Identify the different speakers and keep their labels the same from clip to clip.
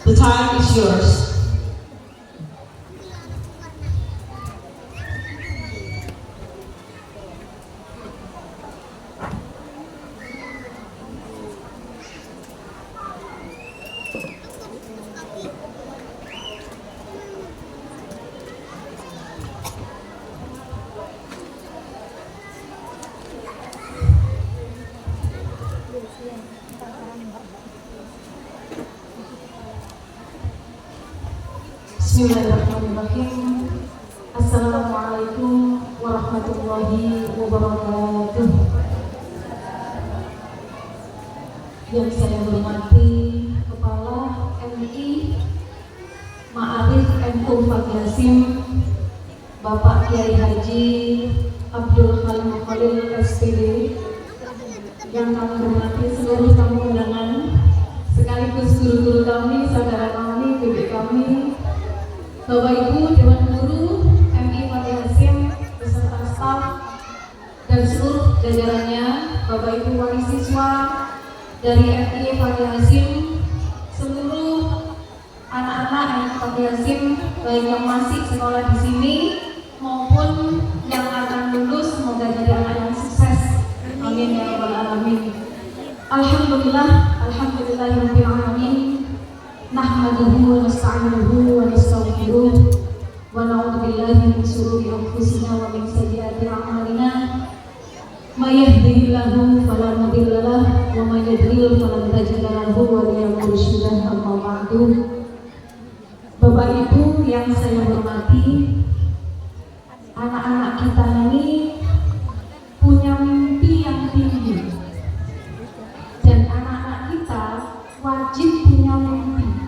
Speaker 1: The time is yours. Bismillahirrahmanirrahim. Assalamualaikum warahmatullahi wabarakatuh. Yang saya hormati Kepala MI Ma'arif NU Fakih Hasim, Bapak Kiai Haji Abdul Halim Khalil SPD, yang kami hormati seluruh tamu undangan, sekaligus guru-guru kami, saudara kami, bibik kami, Bapak Ibu Dewan Guru MI Fakih Hasim beserta staf dan seluruh jajarannya, Bapak Ibu wali siswa dari MI Fakih Hasim, seluruh anak-anak MI Fakih Hasim, baik yang masih sekolah di sini maupun yang akan lulus, semoga jadi anak yang sukses. Amin ya rabbal alamin. Alhamdulillahirabbil alamin. Nahmaduhu wa nasta'inuhu wa nastaghfiruh wa na'udzu billahi min shururi anfusina wa min sayyiati a'malina. May yahdihillahu fala mudilla lahu wa may yudlil falan tajida lahu waliyan mursyida. Amma ba'du. Bapak Ibu yang saya hormati, anak-anak kita ini punya mimpi yang tinggi, dan anak-anak kita wajib punya mimpi.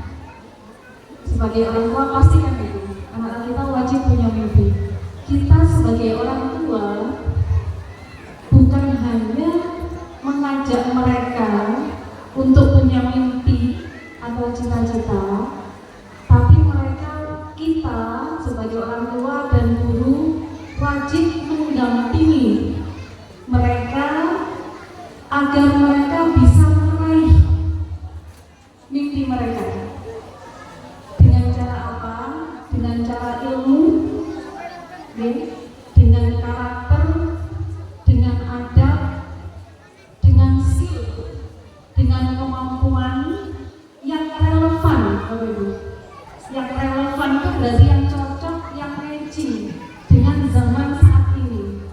Speaker 1: Sebagai orang tua pasti kan itu, anak-anak kita wajib punya mimpi. Kita sebagai orang tua bukan hanya mengajak mereka untuk punya mimpi atau cita-cita, tapi kita sebagai orang tua dan guru wajib mendampingi mereka agar mereka bisa meraih mimpi mereka. Dengan cara apa? Dengan cara ilmu, dengan karakter, dengan adab, dengan skill, dengan kemampuan yang relevan. Yang relevan itu berarti yang cocok, yang matching dengan zaman saat ini.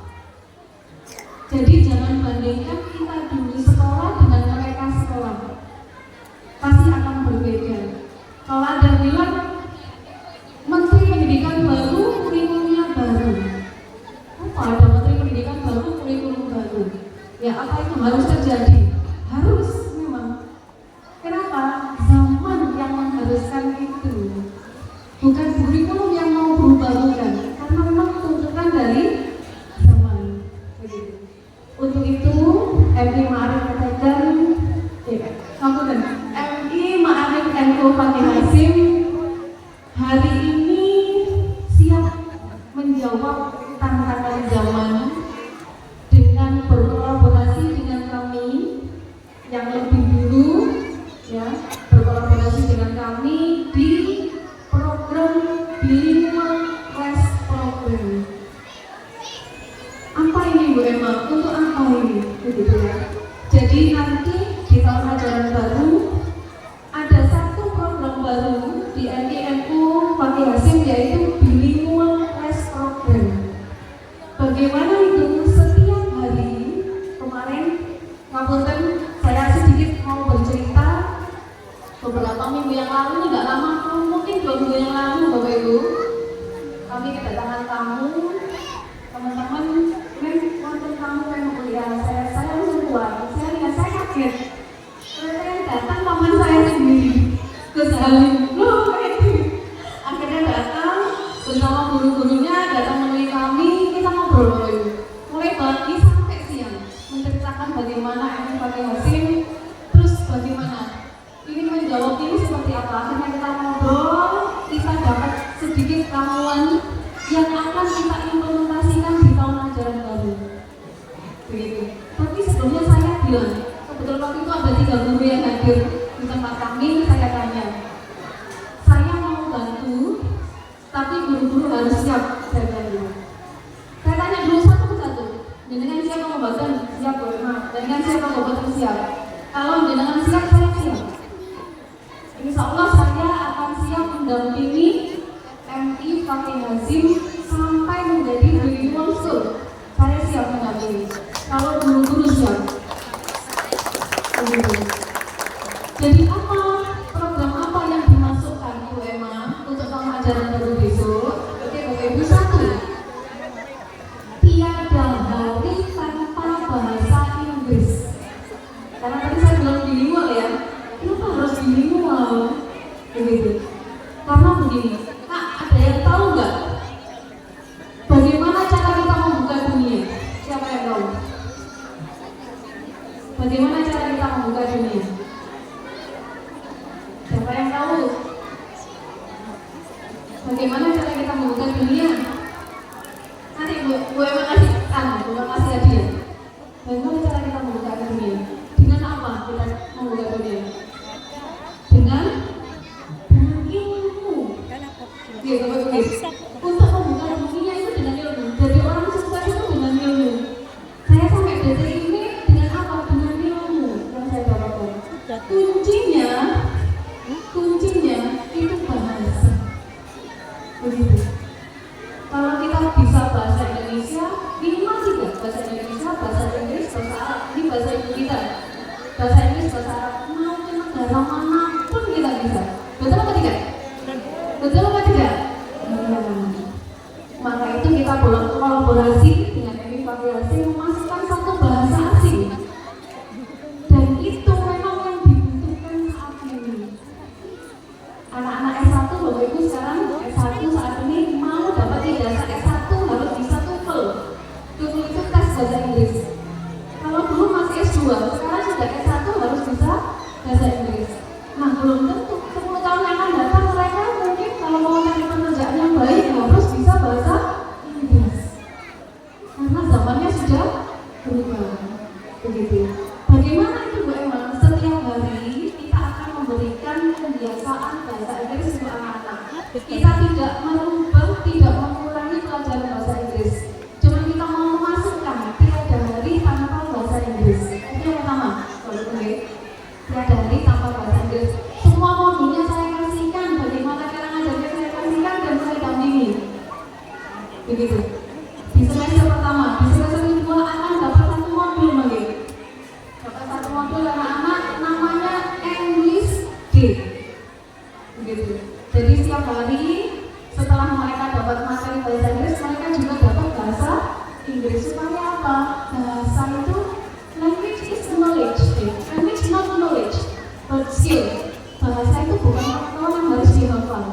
Speaker 1: Jadi jangan bandingkan kita dulu sekolah dengan mereka sekolah, pasti akan berbeda. Kalau ada bilang Menteri Pendidikan baru, kurikulumnya baru, apa ada Menteri Pendidikan baru, kurikulum baru? Ya apa itu harus terjadi? Harus memang. Kenapa? Zaman yang mengharuskan itu, bukan kurikulum yang mau berubah-ubah, karena memang tuntutan dari zaman. Begitu. Untuk itu MI Ma'arif katakan, MI Ma'arif NU Fakih Hasim hari ini siap menjawab tantangan zaman dengan berkolaborasi dengan kami yang lebih dulu, ya, berkolaborasi dengan kami di program Bilingual Class Program. Apa ini Bu Emma? Untuk apa ini? Begitu ya. Jadi nanti di tahun ajaran baru ada satu program baru di NU Fakih Hasim, yaitu Bilingual Class Program. Bagaimana itu? Setiap hari, kemarin ngapunten saya sedikit mau bercerita, beberapa minggu yang lalu, ini nggak lama, mungkin 2 minggu yang lalu Bapak Ibu, kami kedatangan tamu, teman-teman, wonten tamu yang kuliah, saya langsung keluar, saya lihat, saya kaget, ternyata yang datang paman saya sendiri, Gus Halim, loh itu, akhirnya datang bersama guru-gurunya, datang menemui kami, kita ngobrol mulai pagi sampai siang, menceritakan bagaimana MI Fakih Hasim, terus bagaimana ini menjawab ini seperti apa. Akhirnya kita ngobrol, kita dapat sedikit ramuan yang akan kita implementasikan di tahun ajaran baru. Begitu. Tapi sebelumnya saya bilang, kebetulan waktu itu ada 3 guru yang hadir di tempat kami, saya tanya, guru-guru harus siap. Saya bilang gitu. Saya tanya dulu satu persatu. Dengan siapa pembahasan siap Bu Emma. Dengan siapa pembahasan siap. Kalau dengan siap, saya siap. Insya Allah saya akan siap mendampingi MI Fakih Hasim sampai menjadi Beliau Sur. Saya siap mendampingi. Kalau guru-guru siap. Jadi apa program apa yang dimasukkan Bu Emma untuk tahun ajaran baru besok? Oke, Bapak Ibu, satu, tiada hari tanpa bahasa Inggris. Karena tadi saya bilang bilingual ya. Kenapa harus bilingual? Begitu. Karena begini, Kak, ada yang tahu nggak? Bagaimana cara kita membuka dunia? Siapa yang tahu? Bagaimana cara kita membuka dunia? Siapa yang tahu? Bagaimana cara kita membuka dunia? Nanti Bu Emma kasih hadiah. Bagaimana cara kita membuka dunia? Dengan apa kita membuka dunia? Dengan ilmu. Ya, untuk membuka dunia itu dengan ilmu. Jadi orang sukses itu dengan ilmu. Saya sampai detik ini dengan apa? Dengan ilmu yang saya dapatkan. Kuncinya itu bahasa. Begitu. Kalau kita bisa bahasa Indonesia, minimal 3 bahasa Indonesia, bahasa Inggris, bahasa Arab. Ini bahasa ibu kita. Bahasa Inggris, bahasa Arab. Mau ke negara manapun kita bisa. Betul apa tidak? Betul apa tidak? Maka itu kita kolaborasi dengan MI Fakih Hasim memasukkan satu bahasa asing. Dan itu memang yang dibutuhkan saat ini. Anak-anak S1 Bapak Ibu sekarang S1 saat ini mau dapat ijazah S1 harus bisa TOEFL. TOEFL itu tes bahasa Inggris. Kalau dulu masih S2, sekarang sudah S1 harus bisa bahasa Inggris. Nah, belum tentu 10 tahun yang akan datang mereka mungkin kalau mau cari pekerjaan yang baik harus bisa bahasa Inggris. Karena zamannya sudah berubah. Begitu. Bagaimana itu Bu Emma? Setiap hari kita akan memberikan kebiasaan bahasa Inggris untuk anak-anak. Kita tidak merubah, tidak mengurangi pelajaran bahasa Inggris. Cuma kita mau memasukkan tiada hari tanpa bahasa Inggris. Itu yang pertama. Tiada hari tanpa bahasa Inggris. Semua modulnya saya kasihkan, bagaimana cara ngajarnya saya kasihkan dan saya dampingi. Begitu. Di semester pertama, di semester kedua akan dapat satu modul lagi. Dapat satu modul anak-anak namanya English Day. Begitu. Jadi setiap hari setelah mereka dapat materi bahasa Inggris, mereka juga dapat bahasa Inggris. Supaya apa? Bahasa itu language is knowledge. Language not knowledge, but skill. Bahasa itu bukan pengetahuan yang harus dihafal,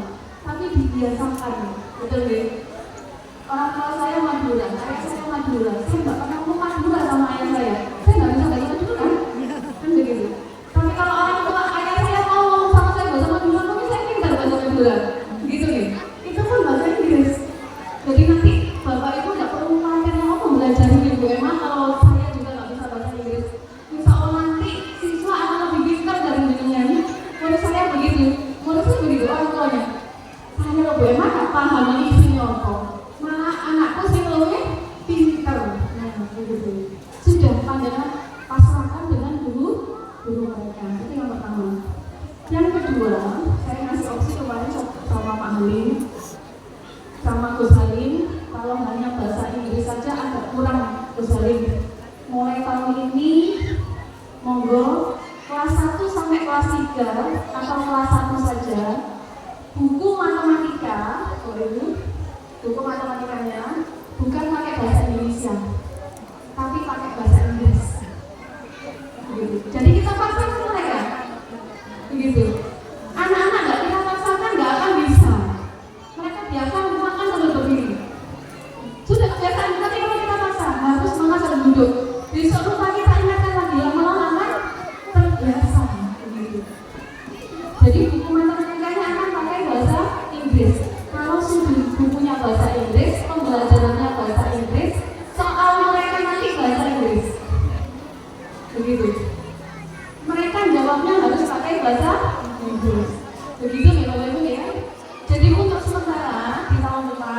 Speaker 1: tapi dibiasakan. Betul ya? Orang tua saya Madura, ayah saya Madura. Saya nggak pernah ngomong Madura sama ayah saya. Saya nggak bisa bahasa Madura kan begitu. Tapi kalau orang tua ayah saya mau ngomong sama saya bahasa Madura, mungkin saya pintar bahasa Madura. Gitu nih. Itu pun bahasa Inggris. Jadi nanti Bapak Ibu nggak perlu khawatir mau belajar Bu Emma kalau saya juga nggak bisa bahasa Inggris. Insya Allah nanti siswa akan lebih pintar dari jenengan. Menurut saya begitu. Menurut saya begitu orang tuanya. Saya Bu Emma nggak paham ini isinya apa. Malah anakku sih pintar. Nah begitu. Sudah pandangan pasrahkan dengan guru mereka. Itu yang pertama. Yang kedua, saya ngasih opsi kemarin sama Pak Halim, sama Gus Halim. Kalau hanya bahasa Inggris saja agak kurang Gus Halim. Mulai tahun ini, monggo kelas 1 sampai kelas 3 atau kelas 1 saja buku matematika, buku matematikanya bukan pakai bahasa Indonesia, tapi pakai bahasa Inggris. Begitu. Jadi kita paksakan mereka, begitu. Anak-anak nggak kita paksakan nggak akan bisa. Mereka biasa makan sambil berdiri. Sudah kebiasaan, tapi kalau kita paksa harus makan sambil duduk. Besok lupa kita ingatkan lagi, lama-lama terbiasa. Begitu. Jadi buku matematikanya akan pakai bahasa Inggris. Kalau sudah bukunya bahasa Inggris, pembelajarannya bahasa Inggris, soal mereka nanti bahasa Inggris. Begitu. Mereka jawabnya harus pakai bahasa Inggris. Begitu ya Bapak Ibu ya. Jadi untuk sementara di tahun depan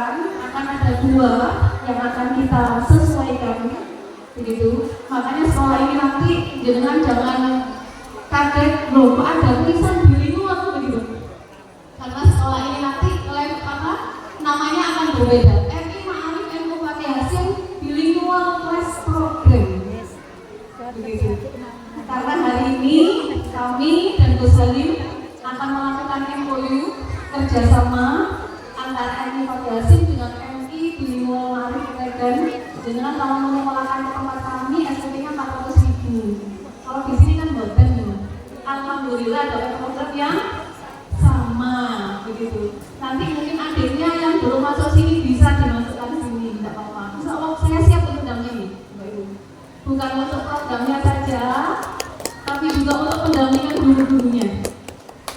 Speaker 1: buah yang akan kita sesuaikan, begitu. Makanya sekolah ini nanti jangan kaget, loh kok ada tulisan bilingual begitu. Karena sekolah ini nanti namanya akan berbeda. MI Ma'arif Ilmu Fakih Hasim Bilingual Class Program. Begitu. Karena hari ini kami dan Gus Salim akan melakukan MOU kerjasama antara MI Fakih Hasim dengan MI Bilingual Ma'arif Legan. Dengan kalau menyekolahkan ke tempat kami SPP-nya 400.000. Kalau di sini kan boten. Alhamdulillah dapat program yang sama, begitu. Nanti mungkin adiknya yang belum masuk sini bisa dimasukkan sini, tidak apa-apa. Insya Allah saya siap untuk mendampingi, bukan untuk programnya saja, tapi juga untuk pendampingan guru-gurunya,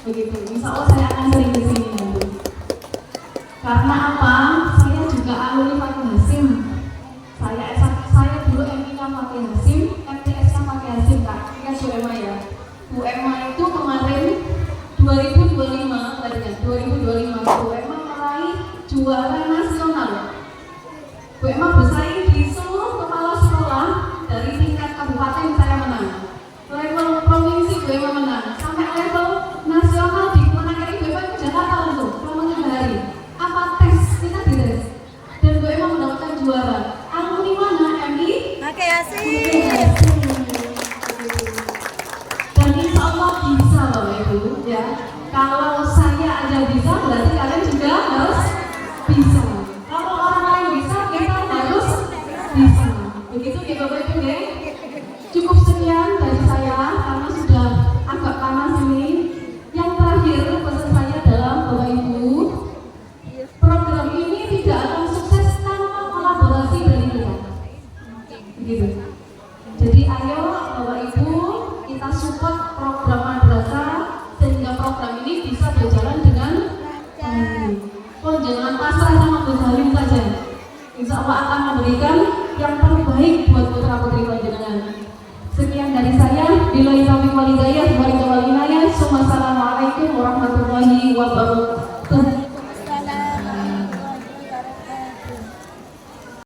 Speaker 1: begitu. Insya Allah saya akan sering ke sini nanti. Karena apa? Saya juga alumni Fakih Hasim. Saya dulu MI-nya Fakih Hasim, MTS-nya Fakih Hasim, Kak. Ini kan Bu Emma ya. Bu Emma itu kemarin 2025, tadinya 2025 Bu Emma meraih juara nasional. Bu Emma bersaing di seluruh kepala sekolah dari tingkat kabupaten saya menang. Level provinsi Bu Emma menang. Sampai level nasional di Kemenangkari Bu Emma ke Jakarta langsung selama 3 hari. Apa tes? Kita dites. Dan Bu Emma mendapatkan juara. Alumni mana? MI?
Speaker 2: Fakih Hasim.
Speaker 1: Dan insya Allah bisa Bapak Ibu ya. Kalau saya aja bisa berarti kalian juga harus bisa. Kalau orang lain bisa kita harus bisa. Begitu ya Bapak Ibu ya. Cukup sekian dari saya karena sudah agak panas ini. Yang terakhir pesan saya adalah Bapak Ibu, program ini tidak akan sukses tanpa kolaborasi dari kita. Begitu. Jadi ayo Bapak Ibu kita support program madrasah sehingga program ini bisa berjalan dengan baik. Oh jangan pasrah sama Gus Salim saja. Insya Allah akan memberikan yang terbaik buat putra putri panjenengan. Sekian dari saya. Billahi taufiq wal hidayah.